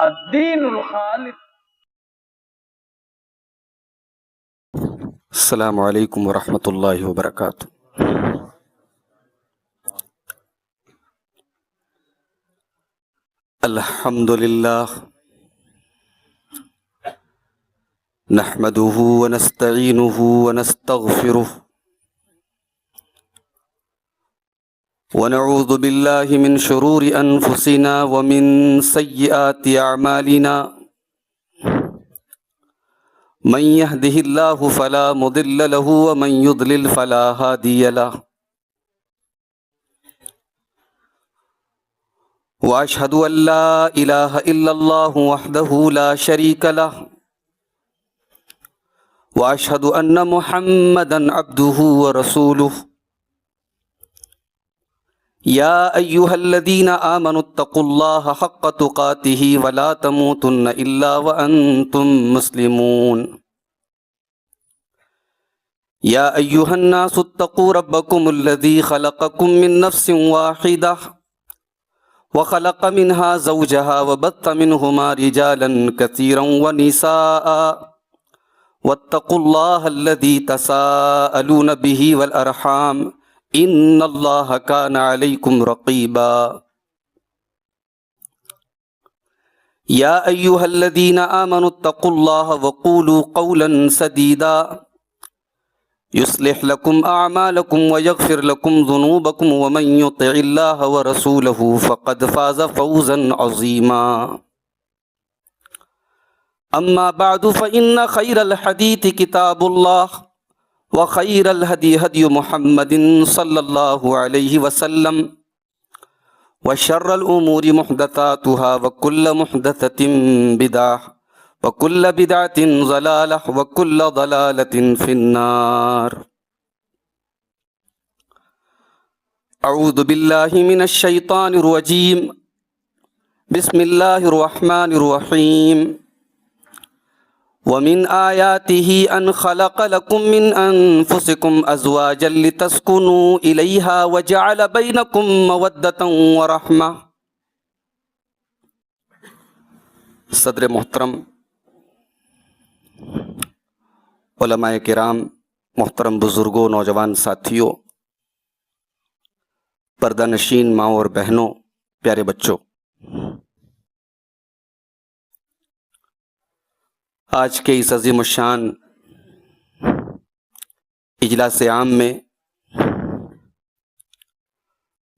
الدین الخالص. السلام علیکم ورحمۃ اللہ وبرکاتہ. الحمد للہ نحمده ونستعینه ونستغفره ونعوذ باللہ من شرور انفسنا ومن سیئات اعمالنا من يهده الله فلا مضل له ومن يضلل فلا هادي له واشهد ان لا اله الا الله وحده لا شريك له واشهد ان محمدا عبده ورسوله يا ايها الذين آمنوا اتقوا الله حق تقاته ولا تموتن الا وانتم مسلمون. يا ايها الناس اتقوا ربكم الذي خلقكم من نفس واحدة وخلق منها زوجها وبث منهما رجالا كثيرا ونساء واتقوا الله الذي تساءلون به والأرحام ان اللہ کان علیکم رقیبا. یا ایہا الذین آمنوا اتقوا اللہ وقولوا قولا سدیدا یصلح لکم اعمالکم ویغفر لکم ذنوبکم ومن یطع اللہ ورسولہ فقد فاز فوزا عظیما. اما بعد فإن خیر الحدیث کتاب اللہ وخیر الہدی ہدی محمد صلی اللہ علیہ وسلم وشر الامور محدثاتها وکل محدثۃ بدعہ وکل بدعۃ ضلالہ وکل ضلالۃ فی النار. اعوذ باللہ من الشیطان الرجیم. بسم اللہ الرحمن الرحیم. وَمِنْ آيَاتِهِ أَنْ خَلَقَ لَكُم مِّنْ أَنفُسِكُمْ أَزْوَاجًا لِتَسْكُنُوا إِلَيْهَا وَجَعَلَ بَيْنَكُم مَّوَدَّةً وَرَحْمَةً. صدر محترم، علماء کرام، محترم بزرگوں، نوجوان ساتھیوں، پردہ نشین ماؤں اور بہنوں، پیارے بچوں، آج کے اس عظیم الشان اجلاس عام میں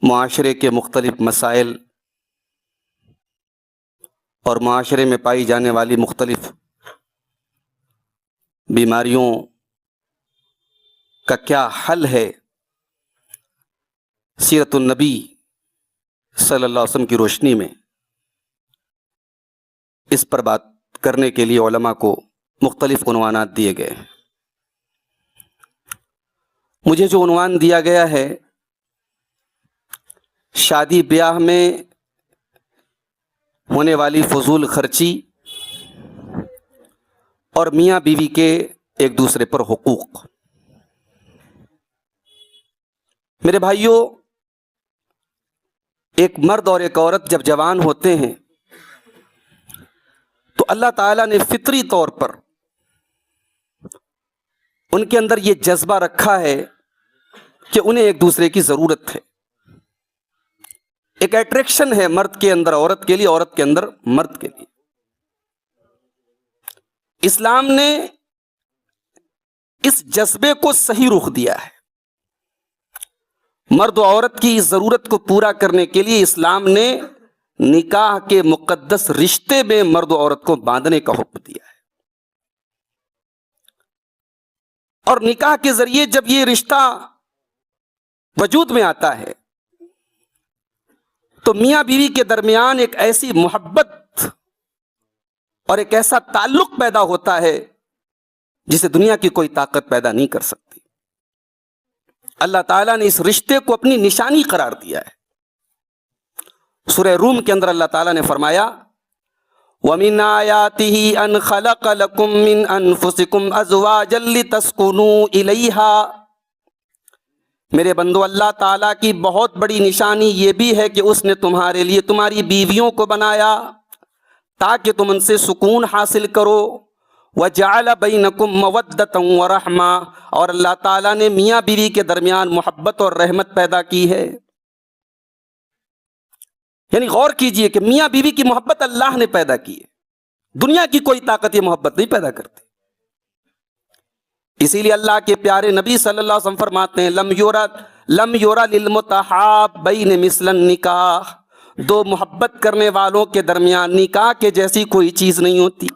معاشرے کے مختلف مسائل اور معاشرے میں پائی جانے والی مختلف بیماریوں کا کیا حل ہے، سیرت النبی صلی اللہ علیہ وسلم کی روشنی میں، اس پر بات کرنے کے لیے علماء کو مختلف عنوانات دیے گئے. مجھے جو عنوان دیا گیا ہے، شادی بیاہ میں ہونے والی فضول خرچی اور میاں بیوی کے ایک دوسرے پر حقوق. میرے بھائیوں، ایک مرد اور ایک عورت جب جوان ہوتے ہیں تو اللہ تعالیٰ نے فطری طور پر ان کے اندر یہ جذبہ رکھا ہے کہ انہیں ایک دوسرے کی ضرورت ہے. ایک اٹریکشن ہے مرد کے اندر عورت کے لیے، عورت کے اندر مرد کے لیے. اسلام نے اس جذبے کو صحیح رخ دیا ہے. مرد و عورت کی اس ضرورت کو پورا کرنے کے لیے اسلام نے نکاح کے مقدس رشتے میں مرد و عورت کو باندھنے کا حکم دیا ہے. اور نکاح کے ذریعے جب یہ رشتہ وجود میں آتا ہے تو میاں بیوی کے درمیان ایک ایسی محبت اور ایک ایسا تعلق پیدا ہوتا ہے جسے دنیا کی کوئی طاقت پیدا نہیں کر سکتی. اللہ تعالیٰ نے اس رشتے کو اپنی نشانی قرار دیا ہے. سورہ روم کے اندر اللہ تعالیٰ نے فرمایا وَمِنْ آيَاتِهِ أَنْ خَلَقَ لَكُم مِّنْ أَنفُسِكُمْ أَزْوَاجًا لِتَسْكُنُوا إِلَيْهَا. میرے بندو، اللہ تعالیٰ کی بہت بڑی نشانی یہ بھی ہے کہ اس نے تمہارے لیے تمہاری بیویوں کو بنایا تاکہ تم ان سے سکون حاصل کرو. وَجَعَلَ بَيْنَكُمْ مَوَدَّةً وَرَحْمَةً, اور اللہ تعالیٰ نے میاں بیوی کے درمیان محبت اور رحمت پیدا کی ہے. یعنی غور کیجئے کہ میاں بیوی کی محبت اللہ نے پیدا کی ہے, دنیا کی کوئی طاقت یہ محبت نہیں پیدا کرتی. اسی لیے اللہ کے پیارے نبی صلی اللہ علیہ وسلم فرماتے ہیں لم یورا للمتحابین مثل النکاح, دو محبت کرنے والوں کے درمیان نکاح کے جیسی کوئی چیز نہیں ہوتی.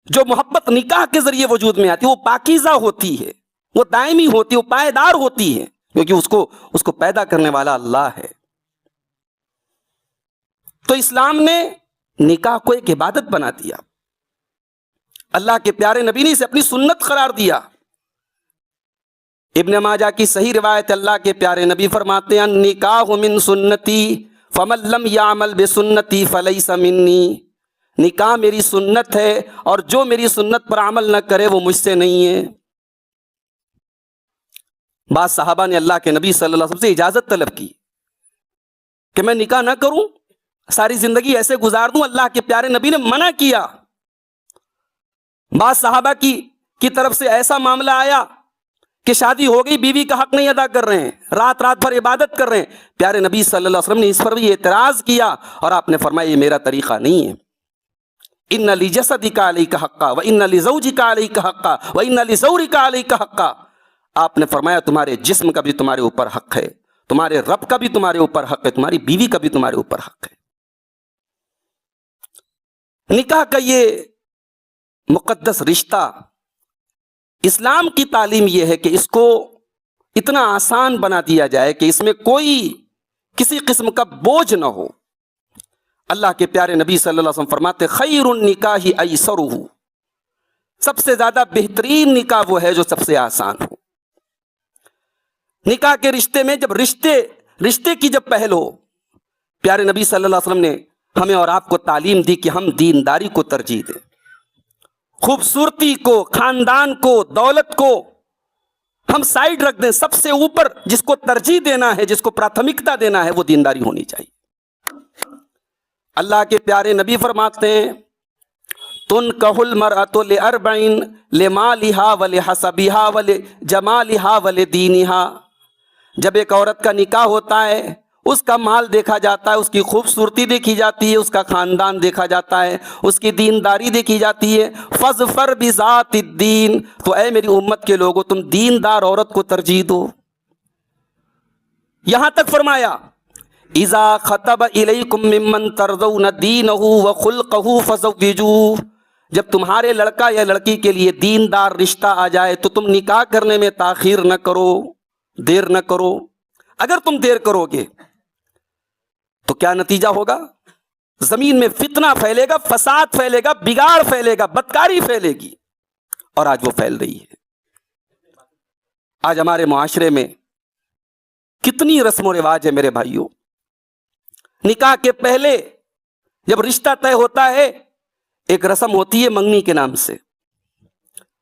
جو محبت نکاح کے ذریعے وجود میں آتی ہے وہ پاکیزہ ہوتی ہے, وہ دائمی ہوتی ہے, وہ پائیدار ہوتی ہے, کیونکہ اس کو پیدا کرنے والا اللہ ہے. تو اسلام نے نکاح کو ایک عبادت بنا دیا. اللہ کے پیارے نبی نے اسے اپنی سنت قرار دیا. ابن ماجہ کی صحیح روایت, اللہ کے پیارے نبی فرماتے ہیں النکاح من سنتی فمن لم یعمل بسنتی فلیس منی, نکاح میری سنت ہے اور جو میری سنت پر عمل نہ کرے وہ مجھ سے نہیں ہے. بعض صحابہ نے اللہ کے نبی صلی اللہ علیہ وسلم سے اجازت طلب کی کہ میں نکاح نہ کروں, ساری زندگی ایسے گزار دوں. اللہ کے پیارے نبی نے منع کیا. بعض صحابہ کی طرف سے ایسا معاملہ آیا کہ شادی ہو گئی, بیوی کا حق نہیں ادا کر رہے ہیں, رات رات بھر عبادت کر رہے ہیں. پیارے نبی صلی اللہ علیہ وسلم نے اس پر بھی اعتراض کیا اور آپ نے فرمایا یہ میرا طریقہ نہیں ہے. ان لجسدک علیک حقا وان لزوجک علیک حقا وان لزورک علیک حقا. آپ نے فرمایا تمہارے جسم کا بھی تمہارے اوپر حق ہے, تمہارے رب کا بھی تمہارے اوپر حق ہے, تمہاری بیوی کا بھی تمہارے اوپر حق ہے. نکاح کا یہ مقدس رشتہ, اسلام کی تعلیم یہ ہے کہ اس کو اتنا آسان بنا دیا جائے کہ اس میں کوئی کسی قسم کا بوجھ نہ ہو. اللہ کے پیارے نبی صلی اللہ علیہ وسلم فرماتے خیر النکاح ایسرہ, سب سے زیادہ بہترین نکاح وہ ہے جو سب سے آسان ہو. نکاح کے رشتے میں جب رشتے کی جب پہل ہو, پیارے نبی صلی اللہ علیہ وسلم نے ہمیں اور آپ کو تعلیم دی کہ ہم دینداری کو ترجیح دیں. خوبصورتی کو, خاندان کو, دولت کو ہم سائیڈ رکھ دیں. سب سے اوپر جس کو ترجیح دینا ہے, جس کو پراتھمکتا دینا ہے, وہ دینداری ہونی چاہیے. اللہ کے پیارے نبی فرماتے ہیں تنکح المرأة لأربعین لمالها ولحسبها ولجمالها ولدینها. جب ایک عورت کا نکاح ہوتا ہے اس کا مال دیکھا جاتا ہے, اس کی خوبصورتی دیکھی جاتی ہے, اس کا خاندان دیکھا جاتا ہے, اس کی دینداری دیکھی جاتی ہے. فاظفر بذات الدین, تو اے میری امت کے لوگوں تم دیندار عورت کو ترجیح دو. یہاں تک فرمایا اذا خطب الیکم ممن ترضون دینہ وخلقہ فزوجوہ, جب تمہارے لڑکا یا لڑکی کے لیے دیندار رشتہ آ جائے تو تم نکاح کرنے میں تاخیر نہ کرو, دیر نہ کرو. اگر تم دیر کرو گے تو کیا نتیجہ ہوگا؟ زمین میں فتنہ پھیلے گا, فساد پھیلے گا, بگاڑ پھیلے گا, بدکاری پھیلے گی, اور آج وہ پھیل رہی ہے. آج ہمارے معاشرے میں کتنی رسم و رواج ہے میرے بھائیوں. نکاح کے پہلے جب رشتہ طے ہوتا ہے ایک رسم ہوتی ہے منگنی کے نام سے,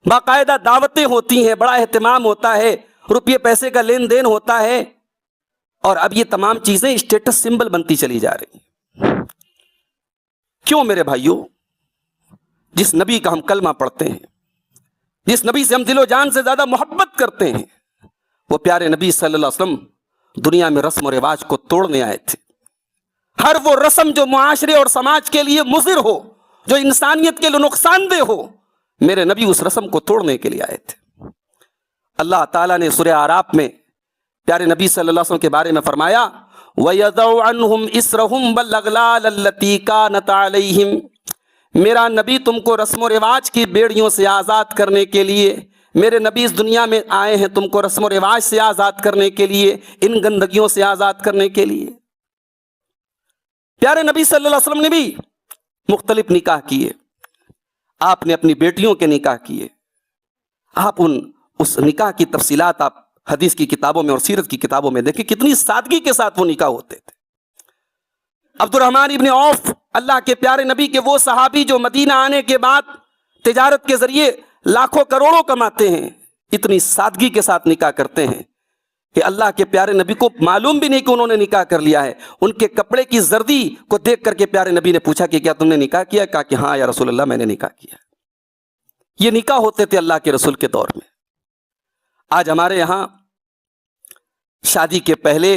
باقاعدہ دعوتیں ہوتی ہیں, بڑا اہتمام ہوتا ہے, روپیے پیسے کا لین دین ہوتا ہے, اور اب یہ تمام چیزیں اسٹیٹس سمبل بنتی چلی جا رہی ہیں. کیوں میرے بھائیوں؟ جس نبی کا ہم کلمہ پڑھتے ہیں, جس نبی سے ہم دل و جان سے زیادہ محبت کرتے ہیں, وہ پیارے نبی صلی اللہ علیہ وسلم دنیا میں رسم و رواج کو توڑنے آئے تھے. ہر وہ رسم جو معاشرے اور سماج کے لیے مضر ہو, جو انسانیت کے لیے نقصان دہ ہو, میرے نبی اس رسم کو توڑنے کے لیے آئے تھے. اللہ تعالیٰ نے سورہ اعراف میں پیارے نبی صلی اللہ علیہ وسلم کے بارے میں فرمایا وَيَضَعُ عَنْهُمْ إِسْرَهُمْ وَالْأَغْلَالَ الَّتِي كَانَتْ عَلَيْهِمْ. میرا نبی تم کو رسم و رواج کی بیڑیوں سے آزاد کرنے کے لیے, میرے نبی اس دنیا میں آئے ہیں تم کو رسم و رواج سے آزاد کرنے کے لیے, ان گندگیوں سے آزاد کرنے کے لیے. پیارے نبی صلی اللہ علیہ وسلم نے بھی مختلف نکاح کیے, آپ نے اپنی بیٹیوں کے نکاح کیے. آپ اس نکاح کی تفصیلات آپ حدیث کی کتابوں میں اور سیرت کی کتابوں میں دیکھیں, کتنی سادگی کے ساتھ وہ نکاح ہوتے تھے. عبد الرحمن ابن عوف, اللہ کے پیارے نبی کے وہ صحابی جو مدینہ آنے کے بعد تجارت کے ذریعے لاکھوں کروڑوں کماتے ہیں, اتنی سادگی کے ساتھ نکاح کرتے ہیں. کہ اللہ کے پیارے نبی کو معلوم بھی نہیں کہ انہوں نے نکاح کر لیا ہے. ان کے کپڑے کی زردی کو دیکھ کر کے پیارے نبی نے پوچھا کہ کیا تم نے نکاح کیا؟ کہا کہ ہاں یا رسول اللہ میں نے نکاح کیا. یہ نکاح ہوتے تھے اللہ کے رسول کے دور میں. آج ہمارے یہاں شادی کے پہلے،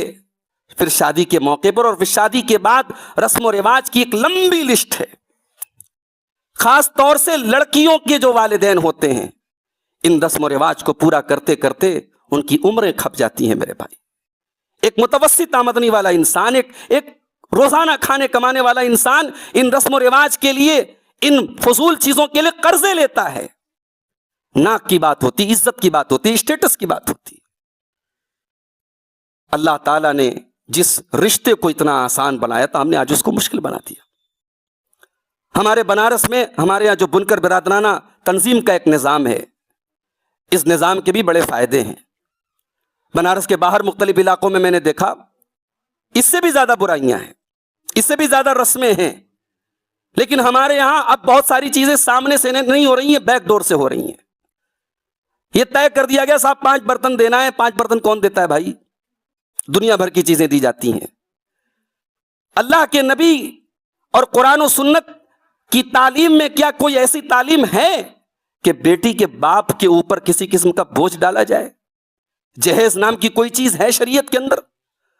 پھر شادی کے موقع پر، اور پھر شادی کے بعد رسم و رواج کی ایک لمبی لسٹ ہے. خاص طور سے لڑکیوں کے جو والدین ہوتے ہیں، ان رسم و رواج کو پورا کرتے کرتے ان کی عمریں کھپ جاتی ہیں میرے بھائی. ایک متوسط آمدنی والا انسان، ایک روزانہ کھانے کمانے والا انسان ان رسم و رواج کے لیے، ان فضول چیزوں کے لیے قرضے لیتا ہے. ناک کی بات ہوتی، عزت کی بات ہوتی، اسٹیٹس کی بات ہوتی. اللہ تعالیٰ نے جس رشتے کو اتنا آسان بنایا تھا، ہم نے آج اس کو مشکل بنا دیا. ہمارے بنارس میں ہمارے یہاں جو بنکر برادرانہ تنظیم کا ایک نظام ہے، اس نظام کے بھی بڑے فائدے ہیں. بنارس کے باہر مختلف علاقوں میں نے دیکھا اس سے بھی زیادہ برائیاں ہیں، اس سے بھی زیادہ رسمیں ہیں. لیکن ہمارے یہاں اب بہت ساری چیزیں سامنے سے نہیں ہو رہی ہیں، بیک ڈور سے ہو رہی ہیں. یہ طے کر دیا گیا صاحب 5 برتن دینا ہے. 5 برتن کون دیتا ہے بھائی؟ دنیا بھر کی چیزیں دی جاتی ہیں. اللہ کے نبی اور قرآن و سنت کی تعلیم میں کیا کوئی ایسی تعلیم ہے کہ بیٹی کے باپ کے اوپر کسی قسم کا بوجھ ڈالا جائے؟ جہیز نام کی کوئی چیز ہے شریعت کے اندر؟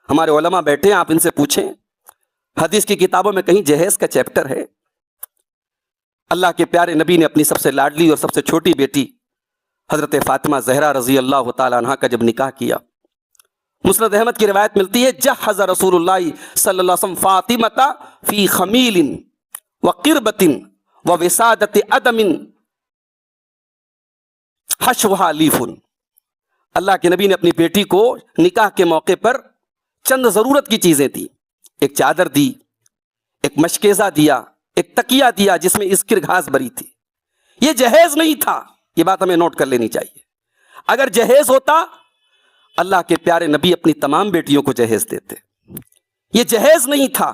ہمارے علماء بیٹھے ہیں، آپ ان سے پوچھیں. حدیث کی کتابوں میں کہیں جہیز کا چیپٹر ہے؟ اللہ کے پیارے نبی نے اپنی سب سے لاڈلی اور سب سے چھوٹی بیٹی حضرت فاطمہ زہرا رضی اللہ تعالی عنہا کا جب نکاح کیا، مسند احمد کی روایت ملتی ہے، جہز رسول اللہ صلی اللہ علیہ وسلم فاطمہ فی خمیل وقربۃ ووسادۃ ادم حشوھا لیف. اللہ کے نبی نے اپنی بیٹی کو نکاح کے موقع پر چند ضرورت کی چیزیں دی. ایک چادر دی، ایک مشکیزہ دیا، ایک تکیہ دیا جس میں اسکر گھاس بری تھی. یہ جہیز نہیں تھا، یہ بات ہمیں نوٹ کر لینی چاہیے. اگر جہیز ہوتا اللہ کے پیارے نبی اپنی تمام بیٹیوں کو جہیز دیتے. یہ جہیز نہیں تھا.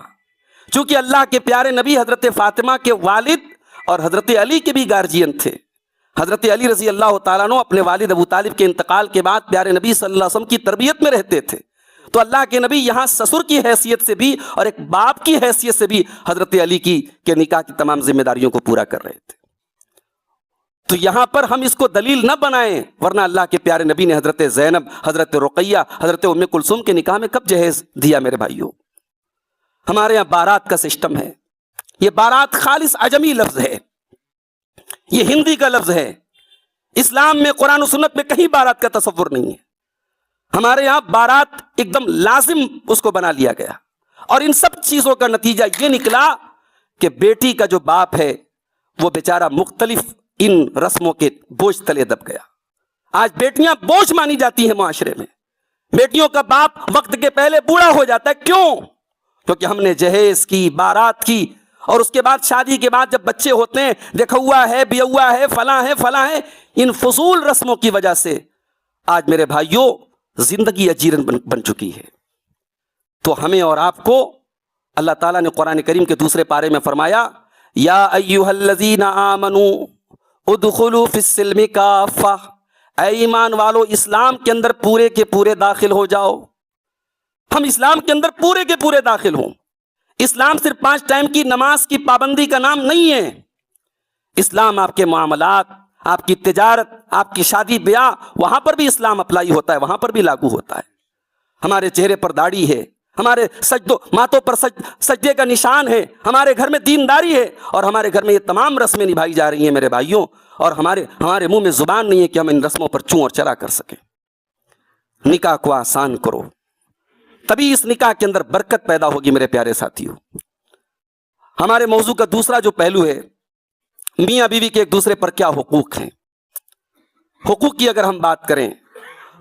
چونکہ اللہ کے پیارے نبی حضرت فاطمہ کے والد اور حضرت علی کے بھی گارجین تھے. حضرت علی رضی اللہ تعالیٰ عنہ اپنے والد ابو طالب کے انتقال کے بعد پیارے نبی صلی اللہ علیہ وسلم کی تربیت میں رہتے تھے. تو اللہ کے نبی یہاں سسر کی حیثیت سے بھی اور ایک باپ کی حیثیت سے بھی حضرت علی کے نکاح کی تمام ذمہ داریوں کو پورا کر رہے تھے. تو یہاں پر ہم اس کو دلیل نہ بنائیں، ورنہ اللہ کے پیارے نبی نے حضرت زینب، حضرت رقیہ، حضرت ام کلثوم کے نکاح میں کب جہیز دیا میرے بھائیوں؟ ہمارے یہاں بارات کا سسٹم ہے. یہ بارات خالص عجمی لفظ ہے، یہ ہندی کا لفظ ہے. اسلام میں قرآن و سنت میں کہیں بارات کا تصور نہیں ہے. ہمارے یہاں بارات ایک دم لازم اس کو بنا لیا گیا. اور ان سب چیزوں کا نتیجہ یہ نکلا کہ بیٹی کا جو باپ ہے وہ بیچارہ مختلف ان رسموں کے بوجھ تلے دب گیا. آج بیٹیاں بوجھ مانی جاتی ہیں معاشرے میں. بیٹیوں کا باپ وقت کے پہلے بوڑھا ہو جاتا ہے. کیوں؟ کیونکہ ہم نے جہیز کی، بارات کی، اور اس کے بعد شادی کے بعد جب بچے ہوتے ہیں، دیکھا ہوا ہے، بیوہ ہے، فلاں ہے، فلاں ہے. ان فضول رسموں کی وجہ سے آج میرے بھائیوں زندگی اجیرن بن چکی ہے. تو ہمیں اور آپ کو اللہ تعالیٰ نے قرآن کریم کے دوسرے پارے میں فرمایا، یا ایھا الذین آمنوا ادخلوا فی السلم کافہ، اے ایمان والو اسلام کے اندر پورے کے پورے داخل ہو جاؤ. ہم اسلام کے اندر پورے کے پورے داخل ہوں. اسلام صرف 5 ٹائم کی نماز کی پابندی کا نام نہیں ہے. اسلام آپ کے معاملات، آپ کی تجارت، آپ کی شادی بیاہ، وہاں پر بھی اسلام اپلائی ہوتا ہے، وہاں پر بھی لاگو ہوتا ہے. ہمارے چہرے پر داڑھی ہے، ہمارے ماتھوں پر سجدے کا نشان ہے، ہمارے گھر میں دینداری ہے، اور ہمارے گھر میں یہ تمام رسمیں نبھائی جا رہی ہیں میرے بھائیوں. اور ہمارے منہ میں زبان نہیں ہے کہ ہم ان رسموں پر چوں اور چلا کر سکیں. نکاح کو آسان کرو، تبھی اس نکاح کے اندر برکت پیدا ہوگی میرے پیارے ساتھیوں. ہمارے موضوع کا دوسرا جو پہلو ہے، میاں بیوی کے ایک دوسرے پر کیا حقوق ہیں. حقوق کی اگر ہم بات کریں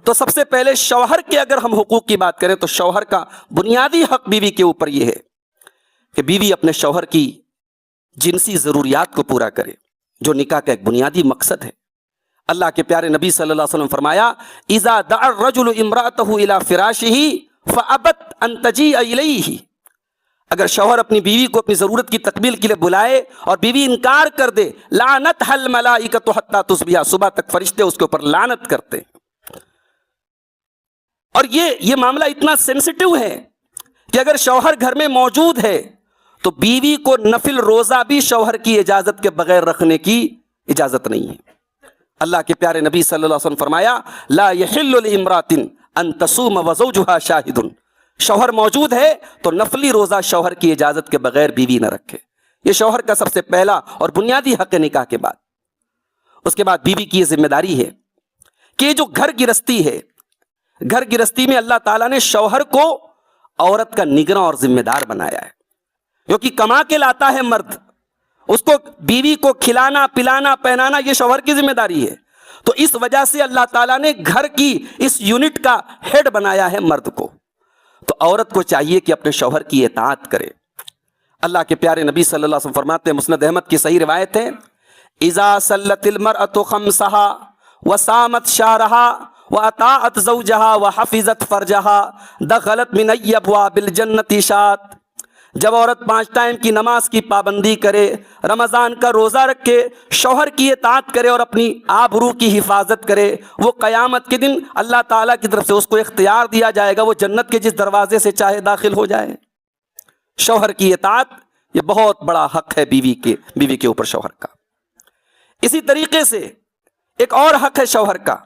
تو سب سے پہلے شوہر کے اگر ہم حقوق کی بات کریں تو شوہر کا بنیادی حق بیوی کے اوپر یہ ہے کہ بیوی اپنے شوہر کی جنسی ضروریات کو پورا کرے، جو نکاح کا ایک بنیادی مقصد ہے. اللہ کے پیارے نبی صلی اللہ علیہ وسلم فرمایا، اذا دعا الرجل امرأته الى فراشه فابت ان تجیء الیہ، اگر شوہر اپنی بیوی کو اپنی ضرورت کی تکمیل کے لیے بلائے اور بیوی انکار کر دے، لعنتھا الملائکۃ حتی تصبح، صبح تک فرشتے اس کے اوپر لعنت کرتے ہیں. اور یہ معاملہ اتنا سینسٹیو ہے کہ اگر شوہر گھر میں موجود ہے تو بیوی کو نفل روزہ بھی شوہر کی اجازت کے بغیر رکھنے کی اجازت نہیں ہے۔ اللہ کے پیارے نبی صلی اللہ علیہ وسلم فرمایا لا يحل لامرأة ان تصوم وزوجها شاہد، شوہر موجود ہے تو نفلی روزہ شوہر کی اجازت کے بغیر بیوی نہ رکھے۔ یہ شوہر کا سب سے پہلا اور بنیادی حق نکاح کے بعد۔ اس کے بعد بیوی کی یہ ذمہ داری ہے کہ جو گھر گرستی ہے، گھر گرستی میں اللہ تعالیٰ نے شوہر کو عورت کا نگراں اور ذمہ دار بنایا ہے، کیونکہ کما کے لاتا ہے مرد، اس کو بیوی کو کھلانا پلانا پہنانا یہ شوہر کی ذمہ داری ہے۔ تو اس وجہ سے اللہ تعالیٰ نے گھر کی اس یونٹ کا ہیڈ بنایا ہے مرد کو، تو عورت کو چاہیے کہ اپنے شوہر کی اطاعت کرے۔ اللہ کے پیارے نبی صلی اللہ علیہ وسلم فرماتے ہیں، مسند احمد کی صحیح روایت ہے، اذا صلت المرأة خمسها وصامت شهرها واطاعت زوجها وحفظت فرجها دخلت من ای ابواب الجنت شاءت، جب عورت 5 ٹائم کی نماز کی پابندی کرے، رمضان کا روزہ رکھے، شوہر کی اطاعت کرے اور اپنی آبرو کی حفاظت کرے، وہ قیامت کے دن اللہ تعالیٰ کی طرف سے اس کو اختیار دیا جائے گا، وہ جنت کے جس دروازے سے چاہے داخل ہو جائے۔ شوہر کی اطاعت یہ بہت بڑا حق ہے بیوی کے اوپر شوہر کا۔ اسی طریقے سے ایک اور حق ہے شوہر کا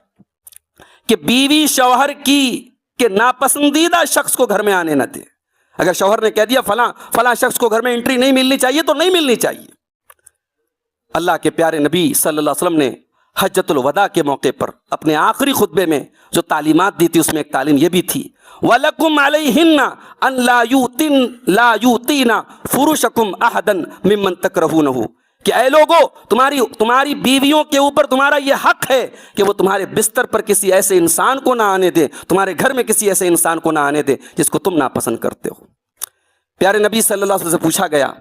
کہ بیوی شوہر کے ناپسندیدہ شخص کو گھر میں آنے نہ دے۔ اگر شوہر نے کہہ دیا فلاں شخص کو گھر میں انٹری نہیں ملنی چاہیے تو نہیں ملنی چاہیے۔ اللہ کے پیارے نبی صلی اللہ علیہ وسلم نے حجۃ الوداع کے موقع پر اپنے آخری خطبے میں جو تعلیمات دی تھی اس میں ایک تعلیم یہ بھی تھی، وَلَكُمْ عَلَيْهِنَّ أَن لَا يُؤْتِينَ فُرُوشَكُمْ أَحَدًا مِمَّن تَكْرَهُونَهُ، کہ اے لوگو تمہاری بیویوں کے اوپر تمہارا یہ حق ہے کہ وہ تمہارے بستر پر کسی ایسے انسان کو نہ آنے دے، تمہارے گھر میں کسی ایسے انسان کو نہ آنے دے جس کو تم ناپسند کرتے ہو۔ پیارے نبی صلی اللہ علیہ وسلم سے پوچھا گیا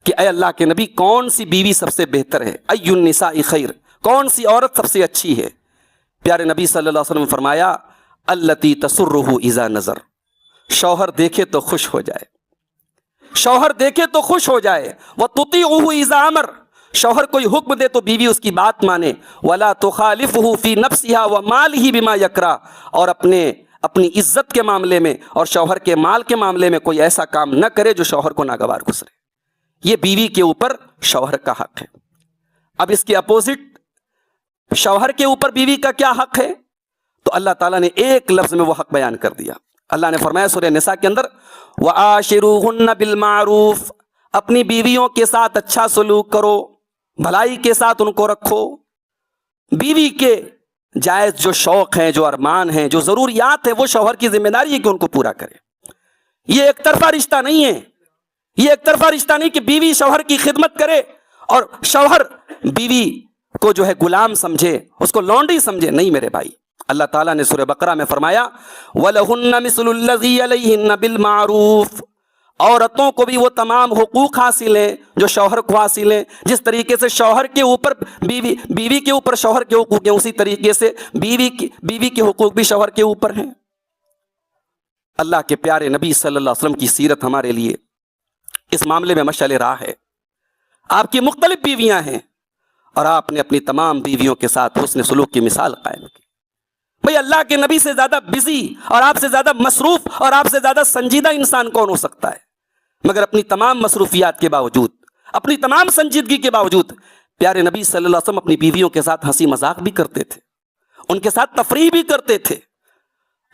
کہ اے اللہ کے نبی کون سی بیوی سب سے بہتر ہے، ای النساء خیر، کون سی عورت سب سے اچھی ہے؟ پیارے نبی صلی اللہ علیہ وسلم نے فرمایا التی تسرہ اذا نظر، شوہر دیکھے تو خوش ہو جائے، شوہر دیکھے تو خوش ہو جائے، وَتُطِيعُهُ اذا امر، شوہر کوئی حکم دے تو بیوی اس کی بات مانے، وَلَا تُخَالِفُهُ فِي نَفْسِهَا وَمَالِهِ بِمَا يَكْرَهُ، اور اپنی عزت کے معاملے میں اور شوہر کے مال کے معاملے میں کوئی ایسا کام نہ کرے جو شوہر کو ناگوار گزرے۔ یہ بیوی کے اوپر شوہر کا حق ہے۔ اب اس کے اپوزٹ شوہر کے اوپر بیوی کا کیا حق ہے؟ تو اللہ تعالیٰ نے ایک لفظ میں وہ حق بیان کر دیا۔ اللہ نے فرمایا سورہ نساء کے اندر وَعَاشِرُوهُنَّ بِالْمَعْرُوفِ، اپنی بیویوں کے ساتھ اچھا سلوک کرو، بھلائی کے ساتھ ان کو رکھو۔ بیوی کے جائز جو شوق ہیں، جو ارمان ہیں، جو ضروریات ہیں، وہ شوہر کی ذمہ داری ہے کہ ان کو پورا کرے۔ یہ ایک طرفہ رشتہ نہیں ہے، یہ ایک طرفہ رشتہ نہیں کہ بیوی شوہر کی خدمت کرے اور شوہر بیوی کو جو ہے غلام سمجھے، اس کو لونڈی سمجھے، نہیں میرے بھائی۔ اللہ تعالیٰ نے سورہ بقرہ میں فرمایا وَلَهُنَّ مِثْلُ الَّذِي عَلَيْهِنَّ بِالْمَعْرُوفِ، عورتوں کو بھی وہ تمام حقوق حاصل ہیں جو شوہر کو حاصل ہیں۔ جس طریقے سے شوہر کے اوپر بیوی کے اوپر شوہر کے حقوق ہیں، اسی طریقے سے بیوی کے حقوق بھی شوہر کے اوپر ہیں۔ اللہ کے پیارے نبی صلی اللہ علیہ وسلم کی سیرت ہمارے لیے اس معاملے میں مشعل راہ ہے۔ آپ کی مختلف بیویاں ہیں اور آپ نے اپنی تمام بیویوں کے ساتھ حسن سلوک کی مثال قائم کی۔ بھئی اللہ کے نبی سے زیادہ بزی اور آپ سے زیادہ مصروف اور آپ سے زیادہ سنجیدہ انسان کون ہو سکتا ہے؟ مگر اپنی تمام مصروفیات کے باوجود، اپنی تمام سنجیدگی کے باوجود پیارے نبی صلی اللہ علیہ وسلم اپنی بیویوں کے ساتھ ہنسی مذاق بھی کرتے تھے، ان کے ساتھ تفریح بھی کرتے تھے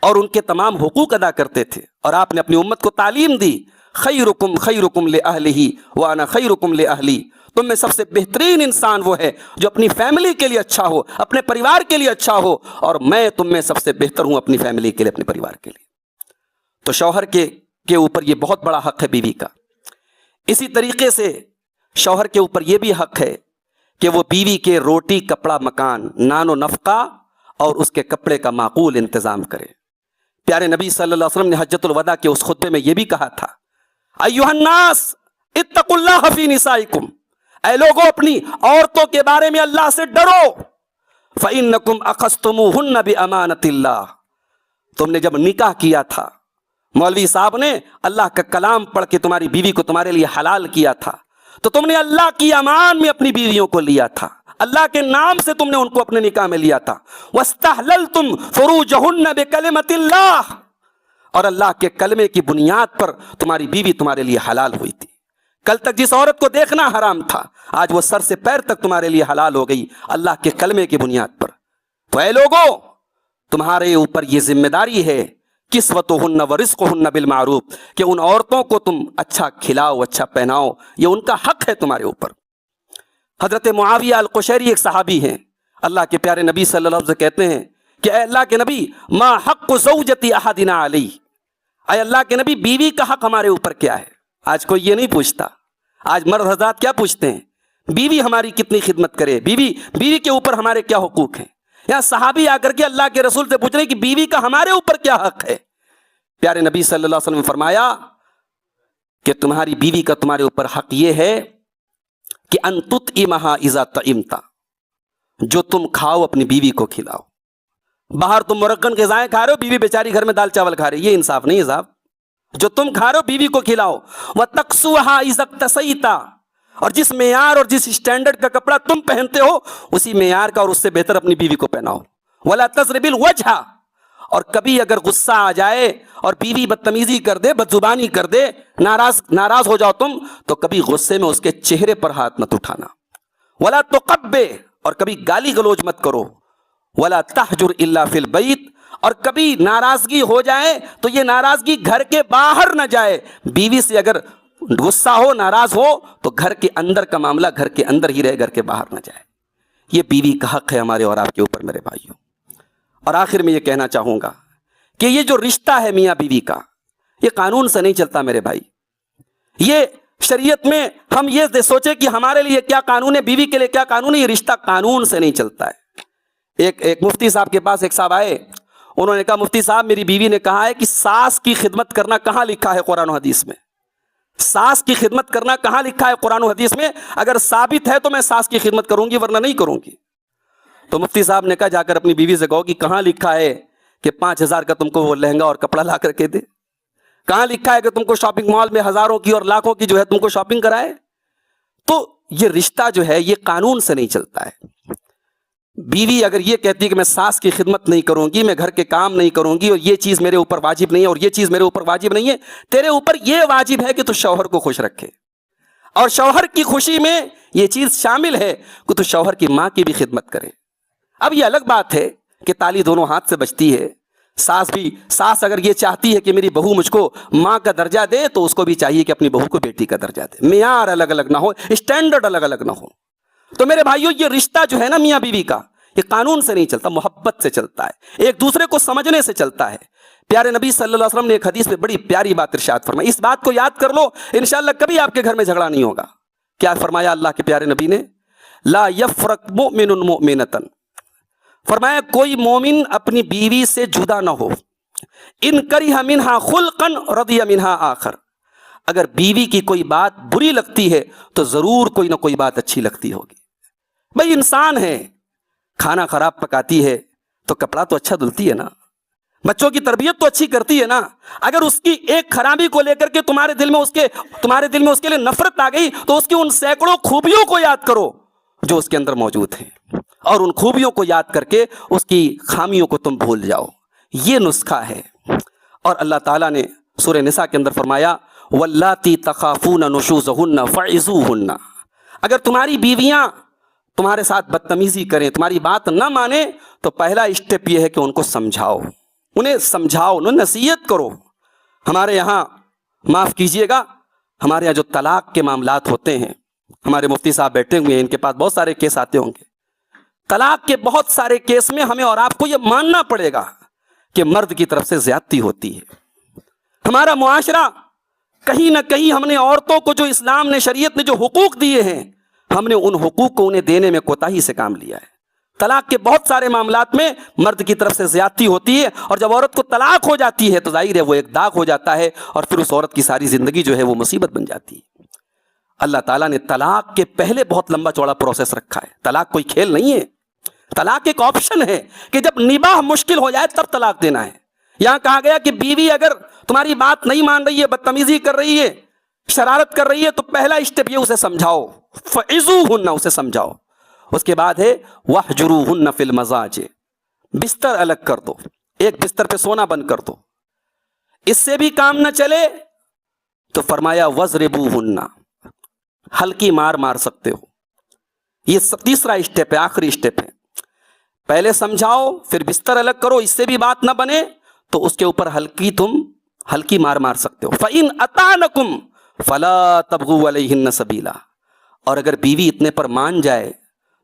اور ان کے تمام حقوق ادا کرتے تھے۔ اور آپ نے اپنی امت کو تعلیم دی خیرکم خیرکم لأہلہ وانا خیرکم لأہلی، تم میں سب سے بہترین انسان وہ ہے جو اپنی فیملی کے لیے اچھا ہو، اپنے پریوار کے لیے اچھا ہو، اور میں تم میں سب سے بہتر ہوں اپنی فیملی کے لیے، اپنے پریوار کے لیے۔ تو شوہر کے اوپر یہ بہت بڑا حق ہے بیوی کا۔ اسی طریقے سے شوہر کے اوپر یہ بھی حق ہے کہ وہ بیوی کے روٹی کپڑا مکان نان و نفقہ اور اس کے کپڑے کا معقول انتظام کرے۔ پیارے نبی صلی اللہ علیہ وسلم نے حجۃ الوداع کے اس خطبے میں یہ بھی کہا تھا ایھا الناس اتقوا اللہ فی نسائکم، اے لوگوں اپنی عورتوں کے بارے میں اللہ سے ڈرو، فإنکم اخذتموہن بامانۃ اللہ، تم نے جب نکاح کیا تھا، مولوی صاحب نے اللہ کا کلام پڑھ کے تمہاری بیوی کو تمہارے لیے حلال کیا تھا، تو تم نے اللہ کی امان میں اپنی بیویوں کو لیا تھا، اللہ کے نام سے تم نے ان کو اپنے نکاح میں لیا تھا. وَاسْتَحْلَلْتُمْ فُرُوجَهُنَّ بِكَلِمَةِ اللَّهِ, اور اللہ کے کلمے کی بنیاد پر تمہاری بیوی تمہارے لیے حلال ہوئی تھی. کل تک جس عورت کو دیکھنا حرام تھا آج وہ سر سے پیر تک تمہارے لیے حلال ہو گئی اللہ کے کلمے کی بنیاد پر. تو اے لوگو, تمہارے اوپر یہ ذمہ داری ہے کسوتہن ورزقہن بالمعروف, کہ ان عورتوں کو تم اچھا کھلاؤ, اچھا پہناؤ, یہ ان کا حق ہے تمہارے اوپر. حضرت معاویہ القشیری ایک صحابی ہیں, اللہ کے پیارے نبی صلی اللہ علیہ وسلم کہتے ہیں کہ اے اللہ کے نبی, ما حق زوجتی احدنا علی, اے اللہ کے نبی بیوی کا حق ہمارے اوپر کیا ہے. آج کوئی یہ نہیں پوچھتا. آج مرد حضرات کیا پوچھتے ہیں, بیوی ہماری کتنی خدمت کرے, بیوی کے اوپر ہمارے کیا حقوق ہیں. یا صحابی آ کر کے اللہ کے رسول سے پوچھ رہے کہ بیوی کا ہمارے اوپر کیا حق ہے. پیارے نبی صلی اللہ علیہ وسلم نے فرمایا کہ تمہاری بیوی کا تمہارے اوپر حق یہ ہے کہ ان تطعمھا اذا طعمت, جو تم کھاؤ اپنی بیوی کو کھلاؤ. باہر تم مرغن غذائیں کھا رہے ہو, بیوی بیچاری گھر میں دال چاول کھا رہی, یہ انصاف نہیں ہے صاحب. جو تم کھا رہے ہو بیوی کو کھلاؤ. وَتَقْسُوهَا اِذَا اكْتَسَيْتَ, اور جس معیار اور جس اسٹینڈرڈ کا کپڑا تم پہنتے ہو اسی معیار کا اور اس سے بہتر اپنی بیوی کو پہناؤ. وَلَا تَضْرِبِ الْوَجْهَ, اور کبھی اگر غصہ آ جائے اور بیوی بدتمیزی کر دے, بدزبانی کر دے, ناراض ہو جاؤ تم, تو کبھی غصے میں اس کے چہرے پر ہاتھ مت اٹھانا. وَلَا تُقَبِّ, اور کبھی گالی گلوچ مت کرو. وَلَا تَحْجُرْ إِلَّا فِي الْبَيْتِ, اور کبھی ناراضگی ہو جائے تو یہ ناراضگی گھر کے باہر نہ جائے. بیوی سے اگر غصہ ہو, ناراض ہو, تو گھر کے اندر کا معاملہ گھر کے اندر ہی رہے, گھر کے باہر نہ جائے. یہ بیوی کا حق ہے ہمارے اور آپ کے اوپر میرے بھائیوں. اور آخر میں یہ کہنا چاہوں گا کہ یہ جو رشتہ ہے میاں بیوی کا, یہ قانون سے نہیں چلتا میرے بھائی. یہ شریعت میں ہم یہ سوچے کہ ہمارے لیے کیا قانون ہے, بیوی کے لیے کیا قانون ہے, یہ رشتہ قانون سے نہیں چلتا ہے. ایک مفتی صاحب کے پاس ایک صاحب آئے, انہوں نے کہا مفتی صاحب میری بیوی نے کہا ہے کہ ساس کی خدمت کرنا کہاں لکھا ہے قرآن و حدیث میں, ساس کی خدمت کرنا کہاں لکھا ہے قرآن و حدیث میں, اگر ثابت ہے تو میں ساس کی خدمت کروں گی ورنہ نہیں کروں گی. تو مفتی صاحب نے کہا جا کر اپنی بیوی سے کہو کہ کہاں لکھا ہے کہ 5,000 کا تم کو وہ لہنگا اور کپڑا لا کر کے دے, کہاں لکھا ہے کہ تم کو شاپنگ مال میں ہزاروں کی اور لاکھوں کی جو ہے تم کو شاپنگ کرائے. تو یہ رشتہ جو ہے یہ قانون سے نہیں چلتا ہے. بیوی اگر یہ کہتی ہے کہ میں ساس کی خدمت نہیں کروں گی, میں گھر کے کام نہیں کروں گی, اور یہ چیز میرے اوپر واجب نہیں ہے اور یہ چیز میرے اوپر واجب نہیں ہے, تیرے اوپر یہ واجب ہے کہ تو شوہر کو خوش رکھے, اور شوہر کی خوشی میں یہ چیز شامل ہے کہ تو شوہر کی ماں کی بھی خدمت کرے. اب یہ الگ بات ہے کہ تالی دونوں ہاتھ سے بجتی ہے. ساس اگر یہ چاہتی ہے کہ میری بہو مجھ کو ماں کا درجہ دے تو اس کو بھی چاہیے کہ اپنی بہو کو بیٹی کا درجہ دے. معیار الگ الگ نہ ہو, اسٹینڈرڈ الگ الگ نہ ہو. تو میرے بھائیوں یہ رشتہ جو ہے نا میاں بیوی کا, یہ قانون سے نہیں چلتا, محبت سے چلتا ہے, ایک دوسرے کو سمجھنے سے چلتا ہے. پیارے نبی صلی اللہ علیہ وسلم نے ایک حدیث میں بڑی پیاری بات ارشاد فرمائی, اس بات کو یاد کر لو, انشاءاللہ کبھی آپ کے گھر میں جھگڑا نہیں ہوگا. کیا فرمایا اللہ کے پیارے نبی نے, لا یفرق مؤمن مؤمنۃ, فرمایا کوئی مومن اپنی بیوی سے جدا نہ ہو, ان کرہ منہا خلقا رضی منہا آخر, اگر بیوی کی کوئی بات بری لگتی ہے تو ضرور کوئی نہ کوئی بات اچھی لگتی ہوگی. بھائی انسان ہے, کھانا خراب پکاتی ہے تو کپڑا تو اچھا دھلتی ہے نا, بچوں کی تربیت تو اچھی کرتی ہے نا. اگر اس کی ایک خرابی کو لے کر کے تمہارے دل میں اس کے لیے نفرت آ گئی تو اس کی ان سینکڑوں خوبیوں کو یاد کرو جو اس کے اندر موجود ہیں, اور ان خوبیوں کو یاد کر کے اس کی خامیوں کو تم بھول جاؤ. یہ نسخہ ہے. اور اللہ تعالیٰ نے سورہ نساء کے اندر فرمایا واللاتی تخافون نشوزہن فعظوہن, اگر تمہاری بیویاں تمہارے ساتھ بدتمیزی کریں, تمہاری بات نہ مانیں, تو پہلا اسٹیپ یہ ہے کہ ان کو سمجھاؤ, انہیں نصیحت کرو. ہمارے یہاں معاف کیجئے گا, ہمارے یہاں جو طلاق کے معاملات ہوتے ہیں, ہمارے مفتی صاحب بیٹھے ہوئے ہیں, ان کے پاس بہت سارے کیس آتے ہوں گے. طلاق کے بہت سارے کیس میں ہمیں اور آپ کو یہ ماننا پڑے گا کہ مرد کی طرف سے زیادتی ہوتی ہے. ہمارا معاشرہ کہیں نہ کہیں ہم نے عورتوں کو جو اسلام نے, شریعت نے جو حقوق دیے ہیں, ہم نے ان حقوق کو انہیں دینے میں کوتاہی سے کام لیا ہے. طلاق کے بہت سارے معاملات میں مرد کی طرف سے زیادتی ہوتی ہے, اور جب عورت کو طلاق ہو جاتی ہے تو ظاہر ہے وہ ایک داغ ہو جاتا ہے, اور پھر اس عورت کی ساری زندگی جو ہے وہ مصیبت بن جاتی ہے. اللہ تعالیٰ نے طلاق کے پہلے بہت لمبا چوڑا پروسیس رکھا ہے. طلاق کوئی کھیل نہیں ہے, طلاق ایک آپشن ہے کہ جب نباہ مشکل ہو جائے تب طلاق دینا ہے. یہاں کہا گیا کہ بیوی اگر تمہاری بات نہیں مان رہی ہے, بدتمیزی کر رہی ہے, شرارت کر رہی ہے, تو پہلا اسٹیپ یہ اسے سمجھاؤ, فعظوہن, اسے سمجھاؤ. اس کے بعد ہے وَاحْجُرُوهُنَّ فِي الْمَضَاجِعِ، بستر الگ کر دو، ایک بستر پہ سونا بند کر دو۔ اس سے بھی کام نہ چلے تو فرمایا وَاضْرِبُوهُنَّ، ہلکی مار مار سکتے ہو۔ یہ تیسرا اسٹیپ ہے، آخری اسٹیپ ہے۔ پہلے سمجھاؤ، پھر بستر الگ کرو، اس سے بھی بات نہ بنے تو اس کے اوپر ہلکی مار مار سکتے ہو۔ فَإِنْ أَطَعْنَكُمْ فَلَا تَبْغُوا عَلَيْهِنَّ سَبِيلًا، اور اگر بیوی اتنے پر مان جائے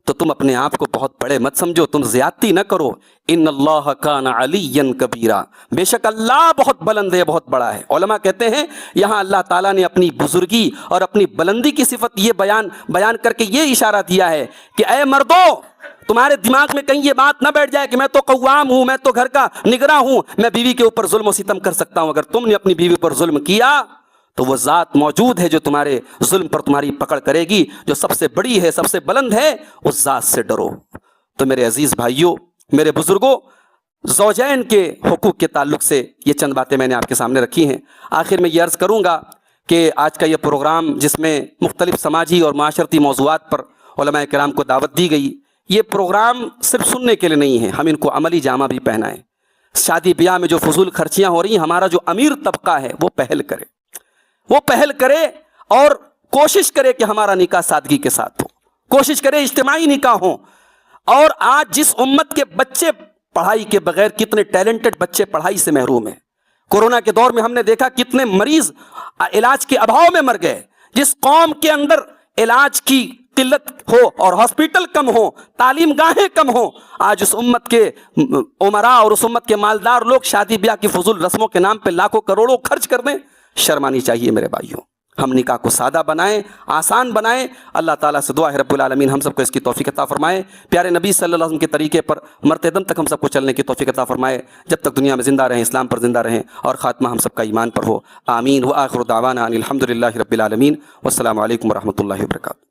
تو تم اپنے آپ کو بہت بڑے مت سمجھو، تم زیادتی نہ کرو۔ ان اللہ کان علیا کبیرا، بے شک اللہ بہت بلند ہے، بہت بڑا ہے۔ علماء کہتے ہیں یہاں اللہ تعالیٰ نے اپنی بزرگی اور اپنی بلندی کی صفت یہ بیان کر کے یہ اشارہ دیا ہے کہ اے مردو، تمہارے دماغ میں کہیں یہ بات نہ بیٹھ جائے کہ میں تو قوام ہوں، میں تو گھر کا نگراں ہوں، میں بیوی کے اوپر ظلم و ستم کر سکتا ہوں۔ اگر تم نے اپنی بیوی پر ظلم کیا تو وہ ذات موجود ہے جو تمہارے ظلم پر تمہاری پکڑ کرے گی، جو سب سے بڑی ہے، سب سے بلند ہے، اس ذات سے ڈرو۔ تو میرے عزیز بھائیوں، میرے بزرگوں، زوجین کے حقوق کے تعلق سے یہ چند باتیں میں نے آپ کے سامنے رکھی ہیں۔ آخر میں یہ عرض کروں گا کہ آج کا یہ پروگرام جس میں مختلف سماجی اور معاشرتی موضوعات پر علماء کرام کو دعوت دی گئی، یہ پروگرام صرف سننے کے لیے نہیں ہے، ہم ان کو عملی جامہ بھی پہنائیں۔ شادی بیاہ میں جو فضول خرچیاں ہو رہی ہیں، ہمارا جو امیر طبقہ ہے وہ پہل کرے اور کوشش کرے کہ ہمارا نکاح سادگی کے ساتھ ہو، کوشش کرے اجتماعی نکاح ہو۔ اور آج جس امت کے بچے پڑھائی کے بغیر، کتنے ٹیلنٹڈ بچے پڑھائی سے محروم ہیں۔ کورونا کے دور میں ہم نے دیکھا کتنے مریض علاج کے ابھاؤ میں مر گئے۔ جس قوم کے اندر علاج کی قلت ہو اور ہاسپٹل کم ہو، تعلیم گاہیں کم ہو، آج اس امت کے عمراء اور اس امت کے مالدار لوگ شادی بیاہ کی فضول رسموں کے نام پہ لاکھوں کروڑوں خرچ کر دیں۔ شرم آنی چاہیے میرے بھائیوں۔ ہم نکاح کو سادہ بنائیں، آسان بنائیں۔ اللہ تعالیٰ سے دعا ہے رب العالمین ہم سب کو اس کی توفیق عطا فرمائے۔ پیارے نبی صلی اللہ علیہ وسلم کے طریقے پر مرتے دم تک ہم سب کو چلنے کی توفیق عطا فرمائے، جب تک دنیا میں زندہ رہیں، اسلام پر زندہ رہیں، اور خاتمہ ہم سب کا ایمان پر ہو۔ آمین۔ وآخر دعوانا ان الحمد للہ رب العالمین، والسلام علیکم ورحمۃ اللہ وبرکاتہ۔